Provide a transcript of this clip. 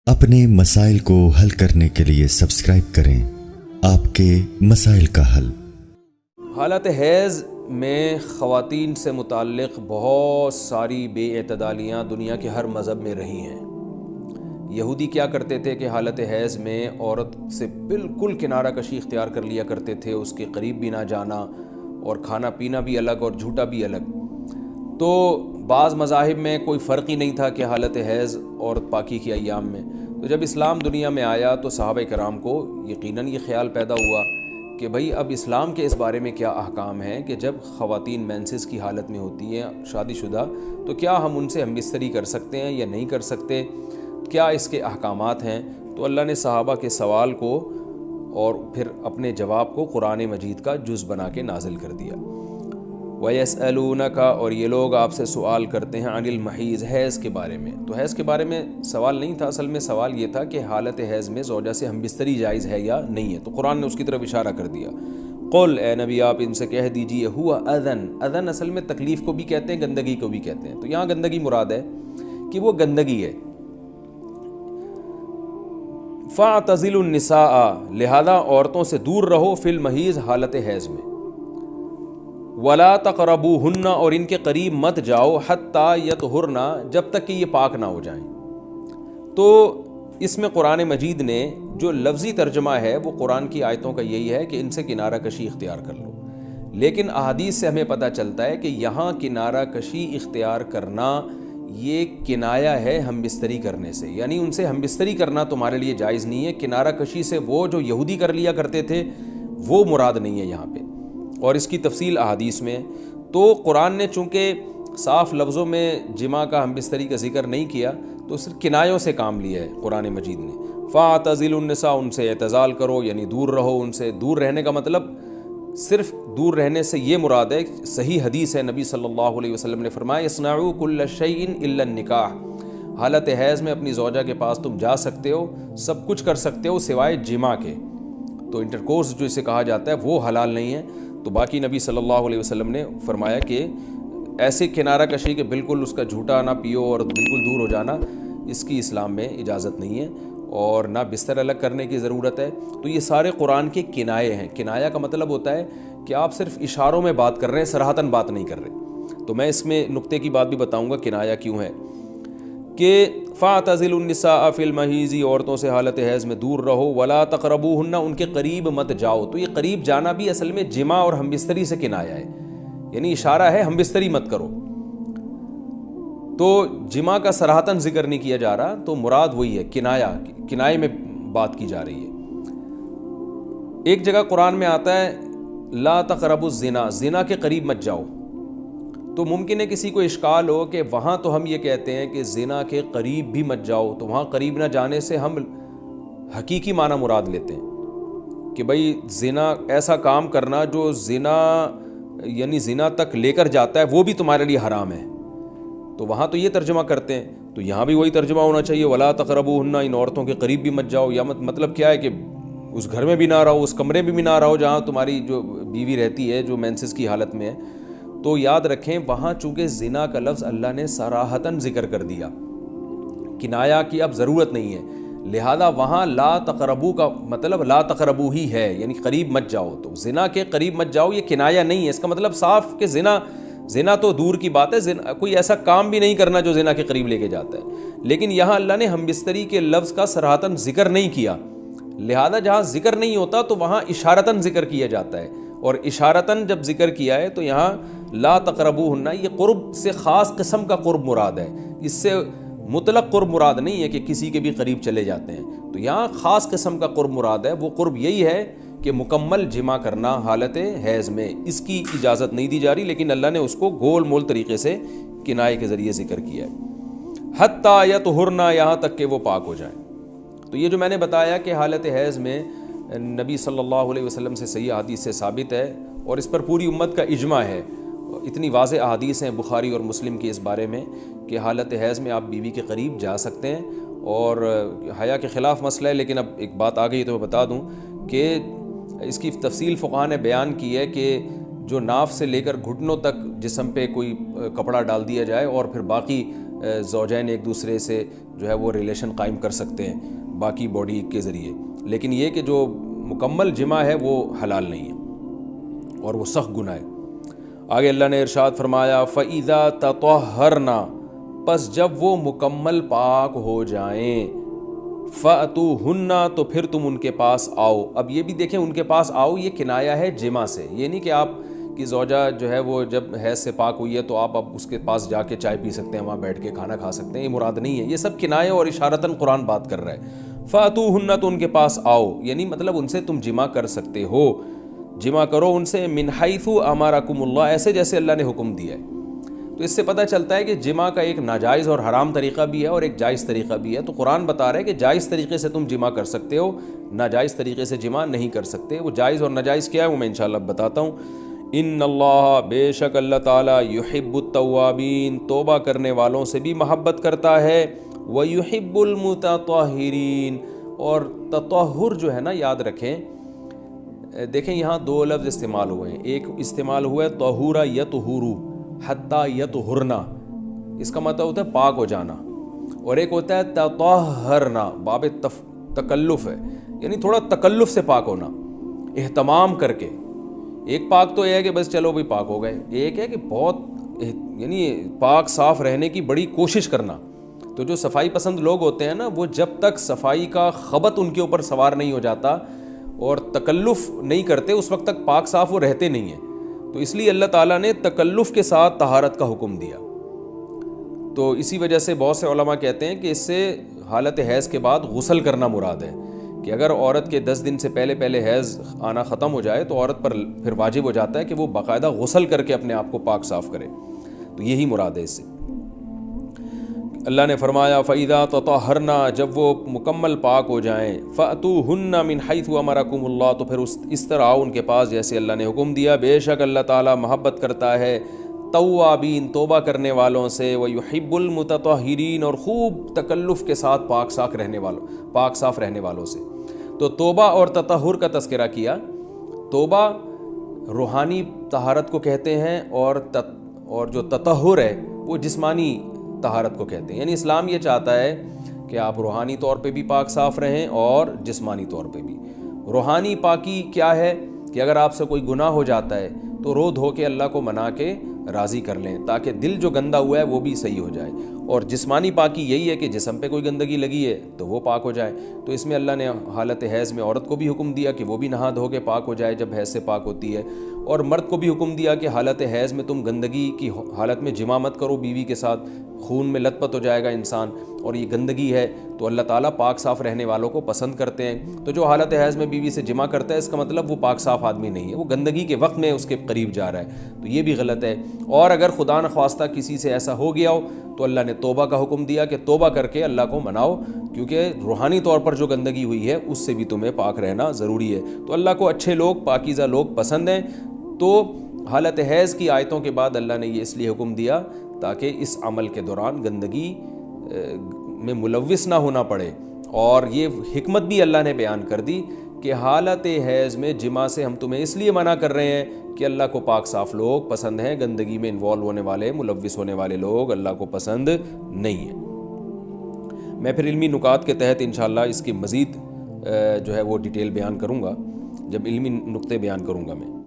اپنے مسائل کو حل کرنے کے لیے سبسکرائب کریں آپ کے مسائل کا حل۔ حالت حیض میں خواتین سے متعلق بہت ساری بے اعتدالیاں دنیا کے ہر مذہب میں رہی ہیں۔ یہودی کیا کرتے تھے کہ حالت حیض میں عورت سے بالکل کنارہ کشی اختیار کر لیا کرتے تھے، اس کے قریب بھی نہ جانا، اور کھانا پینا بھی الگ اور جھوٹا بھی الگ۔ تو بعض مذاہب میں کوئی فرق ہی نہیں تھا کہ حالت حیض عورت پاکی کی ایام میں۔ تو جب اسلام دنیا میں آیا تو صحابہ کرام کو یقیناً یہ خیال پیدا ہوا کہ بھئی اب اسلام کے اس بارے میں کیا احکام ہیں کہ جب خواتین مینسز کی حالت میں ہوتی ہیں شادی شدہ، تو کیا ہم ان سے ہم بستری کر سکتے ہیں یا نہیں کر سکتے، کیا اس کے احکامات ہیں۔ تو اللہ نے صحابہ کے سوال کو اور پھر اپنے جواب کو قرآن مجید کا جز بنا کے نازل کر دیا۔ وَيَسْأَلُونَكَ، اور یہ لوگ آپ سے سوال کرتے ہیں عن المحیض، حیض کے بارے میں۔ تو حیض کے بارے میں سوال نہیں تھا، اصل میں سوال یہ تھا کہ حالت حیض میں زوجہ سے ہم بستری جائز ہے یا نہیں ہے۔ تو قرآن نے اس کی طرف اشارہ کر دیا۔ قل، اے نبی آپ ان سے کہہ دیجئے، ہوا اذن، اذن اصل میں تکلیف کو بھی کہتے ہیں، گندگی کو بھی کہتے ہیں۔ تو یہاں گندگی مراد ہے کہ وہ گندگی ہے۔ فَاعْتَزِلُوا النِّسَاءَ، لہذا عورتوں سے دور رہو، فی المحیض، حالت حیض میں۔ وَلَا تَقْرَبُوهُنَّ، اور ان کے قریب مت جاؤ، حَتَّى يَطْهُرْنَ، جب تک کہ یہ پاک نہ ہو جائیں۔ تو اس میں قرآن مجید نے جو لفظی ترجمہ ہے وہ قرآن کی آیتوں کا یہی ہے کہ ان سے کنارہ کشی اختیار کر لو، لیکن احادیث سے ہمیں پتہ چلتا ہے کہ یہاں کنارہ کشی اختیار کرنا یہ کنایا ہے ہم بستری کرنے سے، یعنی ان سے ہم بستری کرنا تمہارے لیے جائز نہیں ہے۔ کنارہ کشی سے وہ جو یہودی کر لیا کرتے تھے وہ مراد نہیں ہے یہاں پہ، اور اس کی تفصیل احادیث میں۔ تو قرآن نے چونکہ صاف لفظوں میں جماع کا ہم بستری کا ذکر نہیں کیا تو صرف کنایوں سے کام لیا ہے قرآن مجید نے۔ فَاعْتَزِلُوا النِّسَاءَ، ان سے اعتزال کرو، یعنی دور رہو ان سے۔ دور رہنے کا مطلب صرف دور رہنے سے یہ مراد ہے، صحیح حدیث ہے، نبی صلی اللہ علیہ وسلم نے فرمایا اصنعوا کل شیء الا النکاح، حالت حیض میں اپنی زوجہ کے پاس تم جا سکتے ہو، سب کچھ کر سکتے ہو سوائے جماع کے۔ تو انٹرکورس جو اسے کہا جاتا ہے وہ حلال نہیں ہے۔ تو باقی نبی صلی اللہ علیہ وسلم نے فرمایا کہ ایسے کنارہ کشی کہ بالکل اس کا جھوٹا نہ پیو اور بالکل دور ہو جانا، اس کی اسلام میں اجازت نہیں ہے، اور نہ بستر الگ کرنے کی ضرورت ہے۔ تو یہ سارے قرآن کے کنائے ہیں۔ کنایا کا مطلب ہوتا ہے کہ آپ صرف اشاروں میں بات کر رہے ہیں، صراحتاً بات نہیں کر رہے۔ تو میں اس میں نقطے کی بات بھی بتاؤں گا کنایا کیوں ہے، کہ فَاعْتَزِلُوا النِّسَاءَ فِي الْمَحِيضِ، عورتوں سے حالت حیض میں دور رہو، وَلَا تَقْرَبُوهُنَّ، ان کے قریب مت جاؤ۔ تو یہ قریب جانا بھی اصل میں جماع اور ہم بستری سے کنایا ہے، یعنی اشارہ ہے ہم بستری مت کرو۔ تو جماع کا صراحتاً ذکر نہیں کیا جا رہا، تو مراد وہی ہے کنایا، کنائے میں بات کی جا رہی ہے۔ ایک جگہ قرآن میں آتا ہے لا تقربوا الزنا، زنا کے قریب مت جاؤ۔ تو ممکن ہے کسی کو اشکال ہو کہ وہاں تو ہم یہ کہتے ہیں کہ زنا کے قریب بھی مت جاؤ، تو وہاں قریب نہ جانے سے ہم حقیقی معنی مراد لیتے ہیں کہ بھئی زنا ایسا کام کرنا جو زنا یعنی زنا تک لے کر جاتا ہے وہ بھی تمہارے لیے حرام ہے۔ تو وہاں تو یہ ترجمہ کرتے ہیں، تو یہاں بھی وہی ترجمہ ہونا چاہیے وَلَا تَقْرَبُوهُنَّ، ان عورتوں کے قریب بھی مت جاؤ۔ یا مطلب کیا ہے کہ اس گھر میں بھی نہ رہو، اس کمرے میں بھی نہ رہو جہاں تمہاری جو بیوی رہتی ہے جو مینسز کی حالت میں ہے۔ تو یاد رکھیں وہاں چونکہ زنا کا لفظ اللہ نے صراحتاً ذکر کر دیا، کنایا کی اب ضرورت نہیں ہے، لہذا وہاں لا تقربو کا مطلب لا تقربو ہی ہے، یعنی قریب مت جاؤ۔ تو زنا کے قریب مت جاؤ یہ کنایا نہیں ہے، اس کا مطلب صاف کہ زنا تو دور کی بات ہے، کوئی ایسا کام بھی نہیں کرنا جو زنا کے قریب لے کے جاتا ہے۔ لیکن یہاں اللہ نے ہم بستری کے لفظ کا صراحتاً ذکر نہیں کیا، لہذا جہاں ذکر نہیں ہوتا تو وہاں اشارتاً ذکر کیا جاتا ہے، اور اشارتاً جب ذکر کیا ہے تو یہاں لا تقربوہن، یہ قرب سے خاص قسم کا قرب مراد ہے، اس سے مطلق قرب مراد نہیں ہے کہ کسی کے بھی قریب چلے جاتے ہیں۔ تو یہاں خاص قسم کا قرب مراد ہے، وہ قرب یہی ہے کہ مکمل جماع کرنا حالت حیض میں، اس کی اجازت نہیں دی جا رہی، لیکن اللہ نے اس کو گول مول طریقے سے کنائے کے ذریعے ذکر کیا ہے۔ حتیٰ یطہرن، یہاں تک کہ وہ پاک ہو جائیں۔ تو یہ جو میں نے بتایا کہ حالت حیض میں نبی صلی اللہ علیہ وسلم سے صحیح حدیث سے ثابت ہے، اور اس پر پوری امت کا اجماع ہے، اتنی واضح احادیث ہیں بخاری اور مسلم کی اس بارے میں کہ حالت حیض میں آپ بیوی کے قریب جا سکتے ہیں، اور حیا کے خلاف مسئلہ ہے، لیکن اب ایک بات آ گئی تو میں بتا دوں کہ اس کی تفصیل فقہاء نے بیان کی ہے کہ جو ناف سے لے کر گھٹنوں تک جسم پہ کوئی کپڑا ڈال دیا جائے اور پھر باقی زوجین ایک دوسرے سے جو ہے وہ ریلیشن قائم کر سکتے ہیں باقی باڈی کے ذریعے، لیکن یہ کہ جو مکمل جمع ہے وہ حلال نہیں ہے اور وہ سخت گناہ ہے۔ آگے اللہ نے ارشاد فرمایا فَإِذَا تَطَهَّرْنَا، پس جب وہ مکمل پاک ہو جائیں، فَأْتُوهُنَّ، تو پھر تم ان کے پاس آؤ۔ اب یہ بھی دیکھیں ان کے پاس آؤ یہ کنایا ہے جمع سے، یہ نہیں کہ آپ کی زوجہ جو ہے وہ جب حیض سے پاک ہوئی ہے تو آپ اب اس کے پاس جا کے چائے پی سکتے ہیں، وہاں بیٹھ کے کھانا کھا سکتے ہیں، یہ مراد نہیں ہے، یہ سب کنایہ اور اشارتاً قرآن بات کر رہا ہے۔ فَأْتُوهُنَّ، تو ان کے پاس آؤ، یعنی مطلب ان سے تم جمع کر سکتے ہو، جمع کرو ان سے، من حیث امرکم اللہ، ایسے جیسے اللہ نے حکم دیا ہے۔ تو اس سے پتہ چلتا ہے کہ جمع کا ایک ناجائز اور حرام طریقہ بھی ہے اور ایک جائز طریقہ بھی ہے۔ تو قرآن بتا رہا ہے کہ جائز طریقے سے تم جمع کر سکتے ہو، ناجائز طریقے سے جمع نہیں کر سکتے۔ وہ جائز اور ناجائز کیا ہے وہ میں انشاءاللہ بتاتا ہوں۔ ان اللہ، بے شک اللہ تعالیٰ، یحب التوابین، توبہ کرنے والوں سے بھی محبت کرتا ہے، ویحب المتطہرین، اور تطہر جو ہے نا یاد رکھیں، دیکھیں یہاں دو لفظ استعمال ہوئے ہیں، ایک استعمال ہوا ہے طہورا یطہرو حتی یطہرنا، اس کا مطلب ہوتا ہے پاک ہو جانا، اور ایک ہوتا ہے تطہرنا، باب تکلف ہے، یعنی تھوڑا تکلف سے پاک ہونا، اہتمام کر کے۔ ایک پاک تو یہ ہے کہ بس چلو بھی پاک ہو گئے، ایک ہے کہ بہت یعنی پاک صاف رہنے کی بڑی کوشش کرنا۔ تو جو صفائی پسند لوگ ہوتے ہیں نا، وہ جب تک صفائی کا خبط ان کے اوپر سوار نہیں ہو جاتا اور تکلف نہیں کرتے اس وقت تک پاک صاف وہ رہتے نہیں ہیں۔ تو اس لیے اللہ تعالیٰ نے تکلف کے ساتھ طہارت کا حکم دیا۔ تو اسی وجہ سے بہت سے علماء کہتے ہیں کہ اس سے حالت حیض کے بعد غسل کرنا مراد ہے، کہ اگر عورت کے 10 دن سے پہلے حیض آنا ختم ہو جائے تو عورت پر پھر واجب ہو جاتا ہے کہ وہ باقاعدہ غسل کر کے اپنے آپ کو پاک صاف کرے، تو یہی مراد ہے اس سے۔ اللہ نے فرمایا فَإِذَا تَطَهَّرْنَا، جب وہ مکمل پاک ہو جائیں، فَأْتُوهُنَّ مِنْ حَيْثُ أَمَرَكُمُ اللَّهُ، تو پھر اس طرح آؤ ان کے پاس جیسے اللہ نے حکم دیا۔ بے شک اللہ تعالیٰ محبت کرتا ہے توابین، توبہ کرنے والوں سے، وَيُحِبُّ الْمُتَطَهِّرِينَ، اور خوب تکلف کے ساتھ پاک صاف رہنے والوں سے۔ تو توبہ اور تطہر کا تذکرہ کیا۔ توبہ روحانی طہارت کو کہتے ہیں، اور جو تطہر ہے وہ جسمانی طہارت کو کہتے ہیں۔ یعنی اسلام یہ چاہتا ہے کہ آپ روحانی طور پہ بھی پاک صاف رہیں اور جسمانی طور پہ بھی۔ روحانی پاکی کیا ہے کہ اگر آپ سے کوئی گناہ ہو جاتا ہے تو رو دھو کے اللہ کو منا کے راضی کر لیں، تاکہ دل جو گندا ہوا ہے وہ بھی صحیح ہو جائے۔ اور جسمانی پاکی یہی ہے کہ جسم پہ کوئی گندگی لگی ہے تو وہ پاک ہو جائے۔ تو اس میں اللہ نے حالت حیض میں عورت کو بھی حکم دیا کہ وہ بھی نہا دھو کے پاک ہو جائے جب حیض سے پاک ہوتی ہے، اور مرد کو بھی حکم دیا کہ حالت حیض میں تم گندگی کی حالت میں جمع مت کرو بیوی کے ساتھ، خون میں لت پت ہو جائے گا انسان، اور یہ گندگی ہے تو اللہ تعالیٰ پاک صاف رہنے والوں کو پسند کرتے ہیں۔ تو جو حالت حیض میں بیوی سے جمع کرتا ہے اس کا مطلب وہ پاک صاف آدمی نہیں ہے، وہ گندگی کے وقت میں اس کے قریب جا رہا ہے، تو یہ بھی غلط ہے۔ اور اگر خدا نخواستہ کسی سے ایسا ہو گیا ہو تو اللہ نے توبہ کا حکم دیا کہ توبہ کر کے اللہ کو مناؤ، کیونکہ روحانی طور پر جو گندگی ہوئی ہے اس سے بھی تمہیں پاک رہنا ضروری ہے۔ تو اللہ کو اچھے لوگ، پاکیزہ لوگ پسند ہیں۔ تو حالت حیض کی آیتوں کے بعد اللہ نے یہ اس لیے حکم دیا تاکہ اس عمل کے دوران گندگی میں ملوث نہ ہونا پڑے، اور یہ حکمت بھی اللہ نے بیان کر دی کہ حالت حیض میں جمع سے ہم تمہیں اس لیے منع کر رہے ہیں کہ اللہ کو پاک صاف لوگ پسند ہیں، گندگی میں انوالو ہونے والے، ملوث ہونے والے لوگ اللہ کو پسند نہیں ہیں۔ میں پھر علمی نکات کے تحت انشاءاللہ اس کی مزید جو ہے وہ ڈیٹیل بیان کروں گا جب علمی نقطے بیان کروں گا میں۔